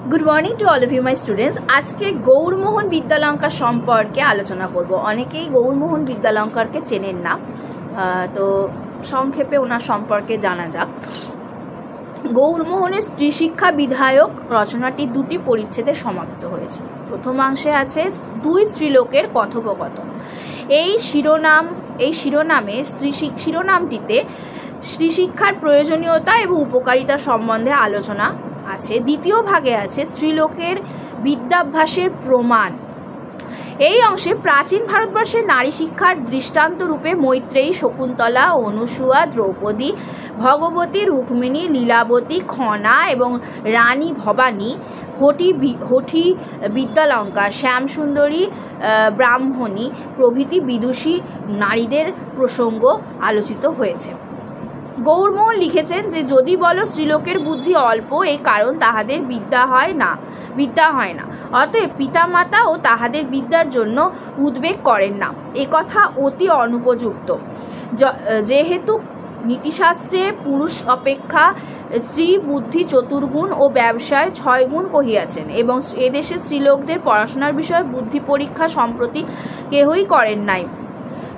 Good morning to all of you my students. आज के गौरमोहन विद्यालंकार सम्पर्के आलोचना करब। अनेकेई गौरमोहन विद्यालंकारके चेनेन ना, तो संक्षेपे ओनार सम्पर्के जाना जाक। गौरमोहनेर स्त्री शिक्षा विधायक रचनाटी दुटी परिच्छेदे समाप्त हয়েছে। प्रथमांशे आछे दुई स्त्रीलोकेर কথোপকথন। এই শিরোনামে শিরোনামটিতে স্ত্রী শিক্ষার প্রয়োজনীয়তা এবং উপকারিতা সম্বন্ধে আলোচনা আছে। দ্বিতীয় ভাগে আছে স্ত্রীলোকের বিদ্যাভ্যাসের প্রমাণ। এই অংশে প্রাচীন ভারতবর্ষের নারী শিক্ষার দৃষ্টান্ত রূপে মৈত্রেয়ী, শকুন্তলা, অনুসুয়া, দ্রৌপদী, ভগবতী, রুক্মিণী, লীলাবতী, খনা এবং রানী ভবানী, হঠি বিদ্যালঙ্কার, শ্যামসুন্দরী, ব্রাহ্মণী প্রভৃতি বিদুষী নারীদের প্রসঙ্গ আলোচিত হয়েছে। গৌরমোহন লিখেছেন যে যদি বলো স্ত্রীলোকের বুদ্ধি অল্প, এই কারণ তাহাদের বিদ্যা হয় না, অতএব পিতামাতা ও তাহাদের বিদ্যার জন্য উদ্বেগ করেন না। এ কথা অতি অনুপযুক্ত, যেহেতু নীতিশাস্ত্রে পুরুষ অপেক্ষা স্ত্রী বুদ্ধি চতুর্গুণ ও ব্যবসায় 6 গুণ কহিয়াছেন, এবং এদেশে স্ত্রীলোকদের পড়াশোনার বিষয়ে বুদ্ধি পরীক্ষা সম্প্রতি কেহই করেন নাই।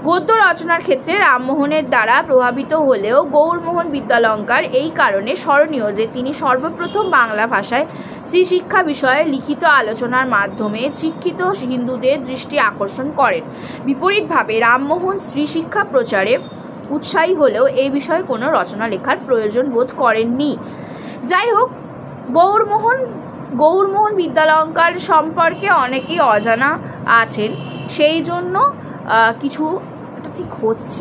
গদ্য রচনার ক্ষেত্রে রামমোহনের দ্বারা প্রভাবিত হলেও গৌরমোহন বিদ্যালঙ্কার এই কারণে স্মরণীয় যে তিনি সর্বপ্রথম বাংলা ভাষায় স্ত্রীশিক্ষা বিষয়ে লিখিত আলোচনার মাধ্যমে শিক্ষিত হিন্দুদের দৃষ্টি আকর্ষণ করেন। বিপরীতভাবে রামমোহন স্ত্রীশিক্ষা প্রচারে উৎসাহী হলেও এই বিষয়ে কোনো রচনা লেখার প্রয়োজন বোধ করেননি। যাই হোক, গৌরমোহন বিদ্যালঙ্কার সম্পর্কে অনেকেই অজানা আছেন, সেই জন্য কিছু ঠিক হচ্ছে।